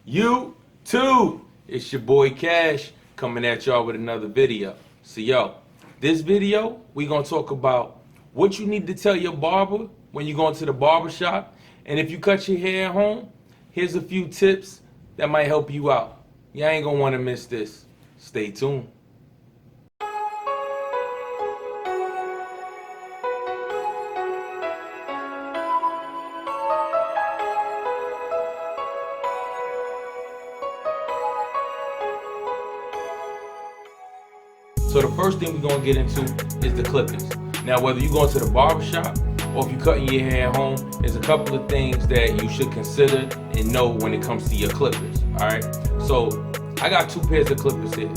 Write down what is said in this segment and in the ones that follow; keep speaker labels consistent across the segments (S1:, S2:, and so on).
S1: You too. It's your boy Cash coming at y'all with another video. So yo, this video we gonna talk about what you need to tell your barber when you go into the barber shop, and if you cut your hair at home, here's a few tips that might help you out. Y'all ain't gonna want to miss this. Stay tuned. So the first thing we're gonna get into is the clippers. Now, whether you go into the barber shop or if you're cutting your hair at home, there's a couple of things that you should consider and know when it comes to your clippers. Alright, so I got two pairs of clippers here.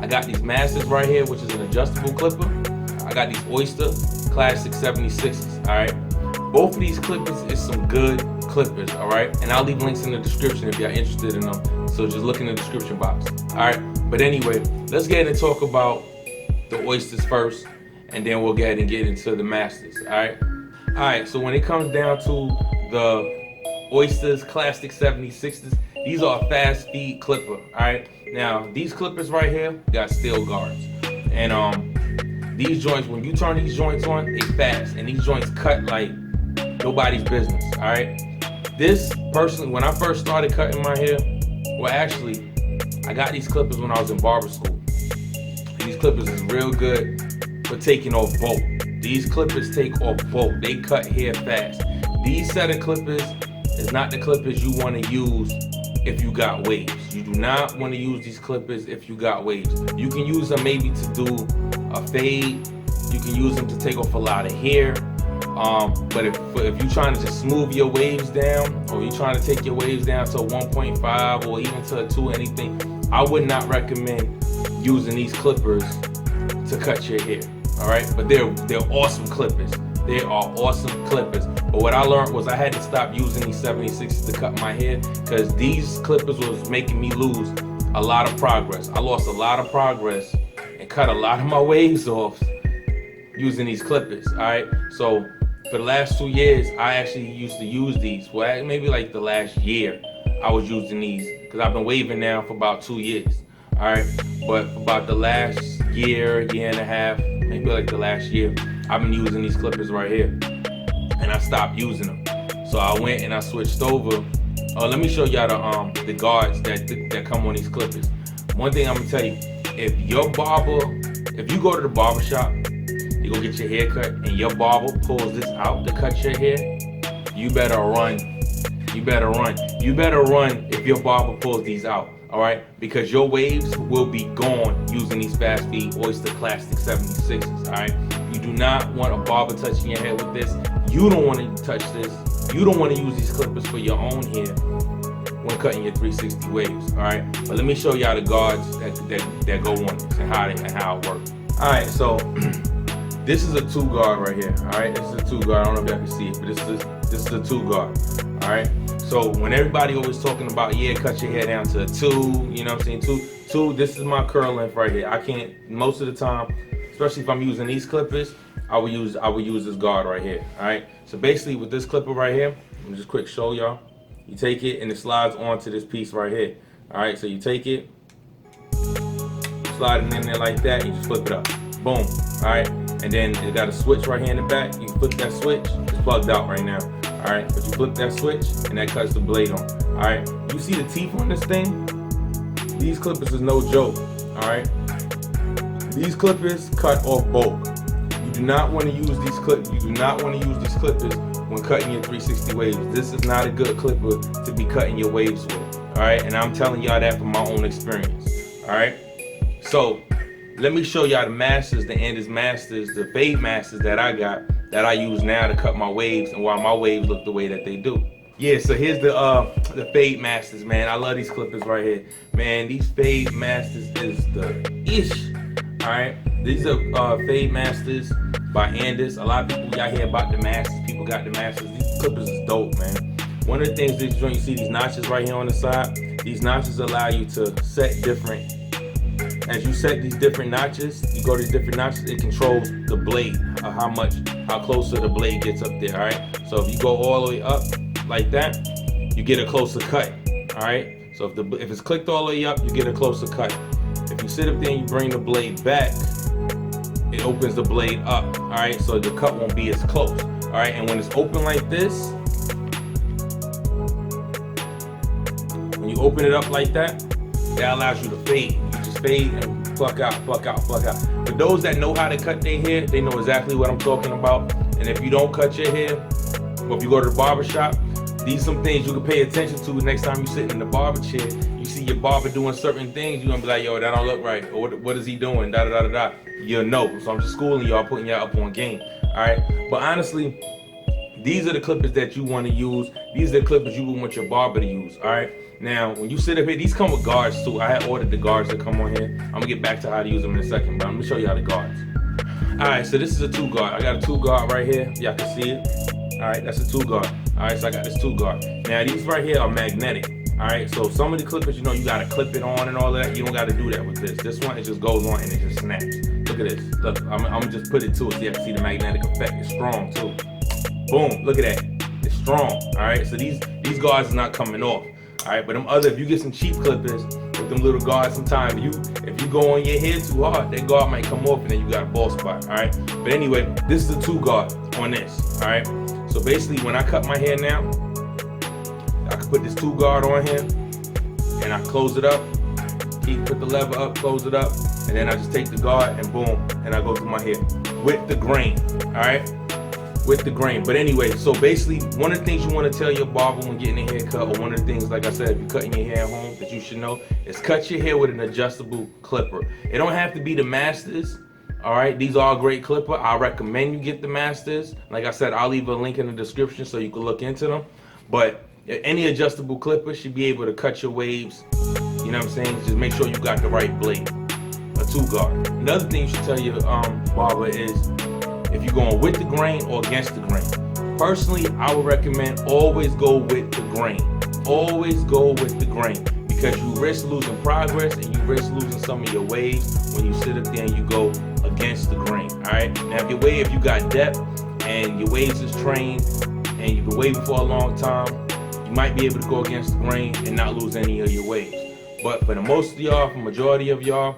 S1: I got these Masters right here, which is an adjustable clipper. I got these Oyster Classic 76s. Alright, both of these clippers is some good clippers. Alright, and I'll leave links in the description if you're interested in them, so just look in the description box. Alright, but anyway, let's get and talk about the Oysters first, and then we'll go ahead and get into the Masters. Alright, so when it comes down to the Oysters Classic 76s, these are a fast feed clipper. Alright, now these clippers right here got steel guards, and these joints, when you turn these joints on, they fast, and these joints cut like nobody's business. Alright, this personally, when I first started cutting my hair, well, actually, I got these clippers when I was in barber school. These clippers is real good for taking off bulk. These clippers take off bulk. They cut hair fast. These set of clippers is not the clippers you want to use if you got waves. You do not want to use these clippers if you got waves. You can use them maybe to do a fade. You can use them to take off a lot of hair. But if you're trying to just smooth your waves down, or you're trying to take your waves down to a 1.5 or even to a 2, anything, I would not recommend using these clippers to cut your hair. Alright, but they're awesome clippers. They are awesome clippers. But what I learned was I had to stop using these 76s to cut my hair, because these clippers was making me lose a lot of progress. I lost a lot of progress and cut a lot of my waves off using these clippers. Alright, so for the last 2 years, I actually used to use these. Well, maybe like the last year, I was using these, because I've been waving now for about 2 years. Alright, but about the last year and a half, maybe like the last year, I've been using these clippers right here, and I stopped using them. So I went and I switched over. Let me show y'all the guards that come on these clippers. One thing I'm gonna tell you: if you go to the barber shop, you go get your hair cut, and your barber pulls this out to cut your hair, you better run. You better run. You better run if your barber pulls these out. Alright, because your waves will be gone using these fast feed Oyster Classic 76s. Alright, you do not want a barber touching your hair with this. You don't want to touch this. You don't want to use these clippers for your own hair when cutting your 360 waves. Alright, but let me show y'all the guards that go on this and how it works. Alright, so this is a 2 guard right here. Alright, this is a 2 guard. I don't know if y'all can see it, but this is a 2 guard. Alright, so when everybody always talking about, yeah, cut your hair down to a 2, you know what I'm saying, 2, this is my curl length right here. I can't, most of the time, especially if I'm using these clippers, I will use this guard right here. Alright, so basically with this clipper right here, let me just quick show y'all. You take it and it slides onto this piece right here. Alright, so you take it, slide it in there like that, you just flip it up. Boom. Alright, and then it got a switch right here in the back. You flip that switch, it's plugged out right now. Alright, but you flip that switch and that cuts the blade on. Alright, you see the teeth on this thing? These clippers is no joke. Alright, these clippers cut off bulk. You do not want to use these clippers. You do not want to use these clippers when cutting your 360 waves. This is not a good clipper to be cutting your waves with. Alright, and I'm telling y'all that from my own experience. Alright, so let me show y'all the Masters, the Anders Masters, the Fade Masters that I got, that I use now to cut my waves, and why my waves look the way that they do. Yeah, so here's the Fade Masters, man. I love these clippers right here. Man, these Fade Masters is the ish. Alright, these are Fade Masters by Anders. A lot of people, y'all hear about the Masters, people got the Masters. These clippers is dope, man. One of the things that you see these notches right here on the side, these notches allow you to set different. As you set these different notches, you go to these different notches, it controls the blade, how closer the blade gets up there, alright? So if you go all the way up like that, you get a closer cut, alright? So if it's clicked all the way up, you get a closer cut. If you sit up there and you bring the blade back, it opens the blade up, all right? So the cut won't be as close, all right? And when it's open like this, when you open it up like that, that allows you to fade. You just fade and pluck out, pluck out, pluck out. For those that know how to cut their hair, they know exactly what I'm talking about. And if you don't cut your hair, or if you go to the barber shop, these are some things you can pay attention to next time you're sitting in the barber chair. You see your barber doing certain things, you're gonna be like, yo, that don't look right. Or what is he doing? Da da da da da. You'll know. So I'm just schooling y'all, putting y'all up on game. All right. But honestly, these are the clippers that you want to use. These are the clippers you would want your barber to use. All right. Now, when you sit up here, these come with guards too. I had ordered the guards that come on here. I'm gonna get back to how to use them in a second, but I'm gonna show you how the guards. All right. So this is a 2-guard. I got a 2-guard right here. Y'all can see it. All right, that's a 2-guard. All right, so I got this 2-guard. Now these right here are magnetic. All right, so some of the clippers, you know, you gotta clip it on and all of that. You don't gotta do that with this. This one, it just goes on and it just snaps. Look at this. Look, I'm gonna just put it to it so you can see the magnetic effect. It's strong too. Boom, look at that. It's strong. All right, so these guards are not coming off. All right, but if you get some cheap clippers with them little guards, sometimes if you go on your hair too hard, that guard might come off and then you got a bald spot. All right, but anyway, this is a 2-guard on this. All right. So basically, when I cut my hair now, I can put this 2-guard on here, and I close it up, put the lever up, close it up, and then I just take the guard and boom, and I go through my hair with the grain, all right? With the grain. But anyway, so basically, one of the things you want to tell your barber when getting a haircut, or one of the things, like I said, if you're cutting your hair at home that you should know, is cut your hair with an adjustable clipper. It don't have to be the Masters. All right, these are a great clipper. I recommend you get the Masters. Like I said, I'll leave a link in the description so you can look into them. But any adjustable clipper should be able to cut your waves. You know what I'm saying? Just make sure you got the right blade. A 2-guard. Another thing you should tell your barber is if you're going with the grain or against the grain. Personally, I would recommend always go with the grain. Always go with the grain. Because you risk losing progress and you risk losing some of your waves when you sit up there and you go against the grain. All right. Now, if you got depth and your waves is trained and you've been waving for a long time, you might be able to go against the grain and not lose any of your waves. But for the most of y'all, for majority of y'all,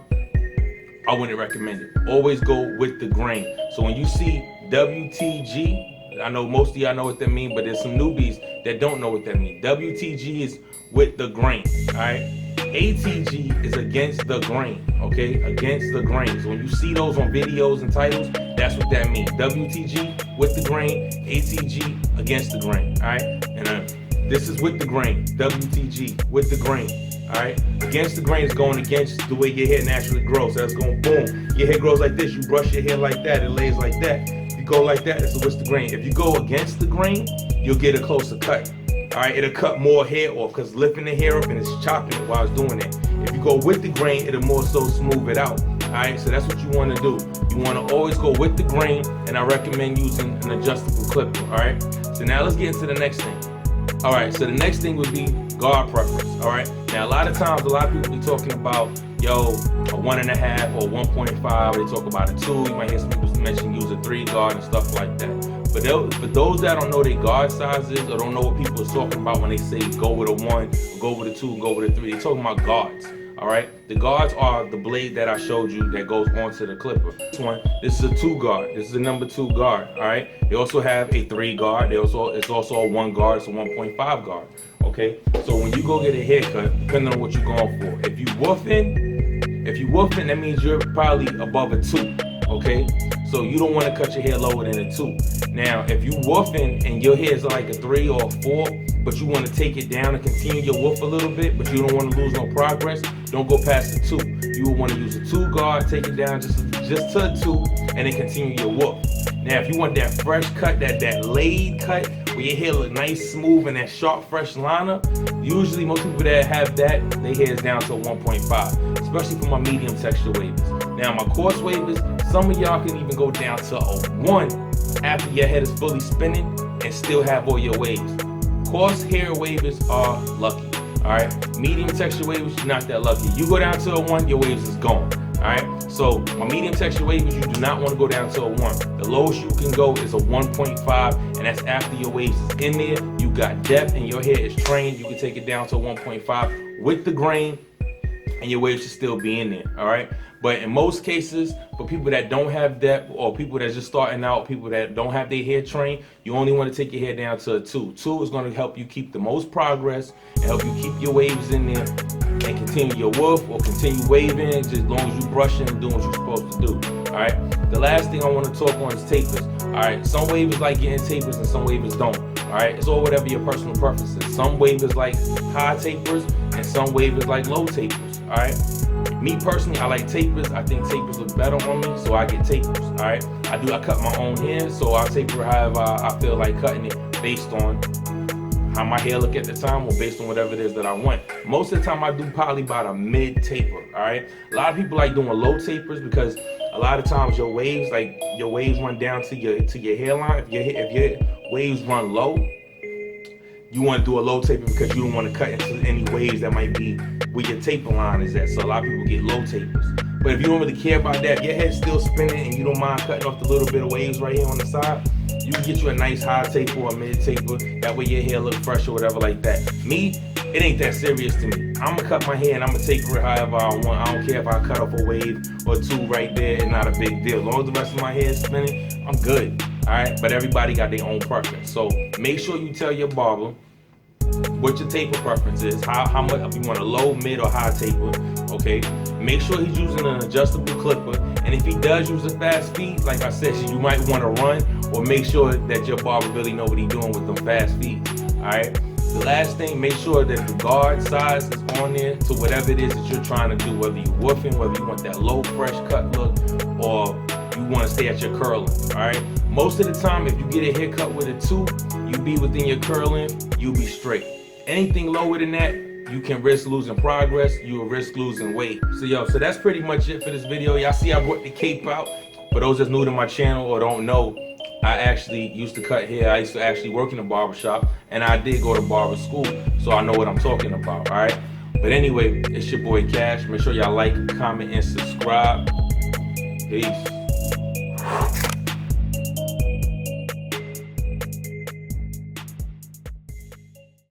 S1: I wouldn't recommend it. Always go with the grain. So when you see WTG, I know most of y'all know what that means, but there's some newbies that don't know what that means. WTG is with the grain, all right? ATG is against the grain, okay? Against the grain. So when you see those on videos and titles, that's what that means. WTG with the grain, ATG against the grain, all right? And this is with the grain, WTG with the grain, all right? Against the grain is going against the way your hair naturally grows. So that's going boom. Your hair grows like this. You brush your hair like that. It lays like that. If you go like that, that's what's the grain. If you go against the grain, you'll get a closer cut. All right, it'll cut more hair off because lifting the hair up and it's chopping it while it's doing it. If you go with the grain, it'll more so smooth it out. All right, so that's what you want to do. You want to always go with the grain, and I recommend using an adjustable clipper. All right, so now let's get into the next thing. All right, so the next thing would be guard preference. All right, now a lot of times, a lot of people be talking about, yo, a 1.5 or 1.5. They talk about a 2. You might hear some people mention use a 3-guard and stuff like that. But for those that don't know their guard sizes or don't know what people are talking about when they say go with a 1, or go with a 2, go with a 3, they're talking about guards. All right, the guards are the blade that I showed you that goes onto the clipper. This is a 2-guard. This is a number 2 guard. All right, they also have a 3-guard. It's also a 1-guard. It's a 1.5 guard. Okay, so when you go get a haircut, depending on what you're going for, if you woofing, that means you're probably above a 2. Okay, so you don't want to cut your hair lower than a 2. Now, if you woofing and your hair is like a 3 or a 4, but you want to take it down and continue your woof a little bit, but you don't want to lose no progress, don't go past the 2. You will want to use a 2-guard, take it down just to a 2, and then continue your woof. Now, if you want that fresh cut, that laid cut, where your hair look nice, smooth, and that sharp, fresh liner, usually most people that have that, their hair is down to a 1.5, especially for my medium texture wavers. Now, my coarse wavers, some of y'all can even go down to a 1 after your head is fully spinning and still have all your waves. Coarse hair wavers are lucky, all right? Medium texture wavers, you're not that lucky. You go down to a 1, your waves is gone, all right? So my medium texture wavers, you do not want to go down to a 1. The lowest you can go is a 1.5, and that's after your waves is in there. You got depth and your hair is trained, you can take it down to 1.5 with the grain, and your wave should still be in there, all right? But in most cases, for people that don't have depth, or people that's just starting out, people that don't have their hair trained, you only want to take your hair down to a 2. 2 is going to help you keep the most progress and help you keep your waves in there and continue your woof or continue waving just as long as you brushing and doing what you're supposed to do, all right? The last thing I want to talk on is tapers, all right? Some wavers like getting tapers and some wavers don't, all right? It's all whatever your personal preference is. Some wavers like high tapers and some wavers like low tapers, all right? Me personally, I like tapers. I think tapers look better on me, so I get tapers, all right? I cut my own hair, so I taper however I feel like cutting it based on how my hair look at the time or based on whatever it is that I want. Most of the time I do probably about a mid taper, all right? A lot of people like doing low tapers because a lot of times your waves run down to your hairline. If your waves run low, you want to do a low taper because you don't want to cut into any waves that might be where your taper line is at. So a lot of people get low tapers. But if you don't really care about that, if your head's still spinning and you don't mind cutting off the little bit of waves right here on the side, you can get you a nice high taper or a mid taper. That way your hair look fresh or whatever like that. Me, it ain't that serious to me. I'm gonna cut my hair and I'm gonna taper it however I want. I don't care if I cut off a wave or 2 right there. It's not a big deal. As long as the rest of my hair is spinning, I'm good. All right, but everybody got their own preference. So make sure you tell your barber what your taper preference is, how much, if you want a low, mid, or high taper, okay? Make sure he's using an adjustable clipper, and if he does use a fast feed, like I said, you might want to run, or make sure that your barber really know what he's doing with them fast feeds, all right? The last thing, make sure that the guard size is on there to whatever it is that you're trying to do, whether you're woofing, whether you want that low, fresh cut look, or you want to stay at your curling, all right? Most of the time, if you get a haircut with a 2, you be within your curling, you'll be straight. Anything lower than that, you can risk losing progress, you will risk losing weight. So that's pretty much it for this video. Y'all see I brought the cape out. For those that's new to my channel or don't know, I actually used to cut hair. I used to actually work in a barber shop, and I did go to barber school, so I know what I'm talking about, all right? But anyway, it's your boy Cash. Make sure y'all like, comment, and subscribe. Peace.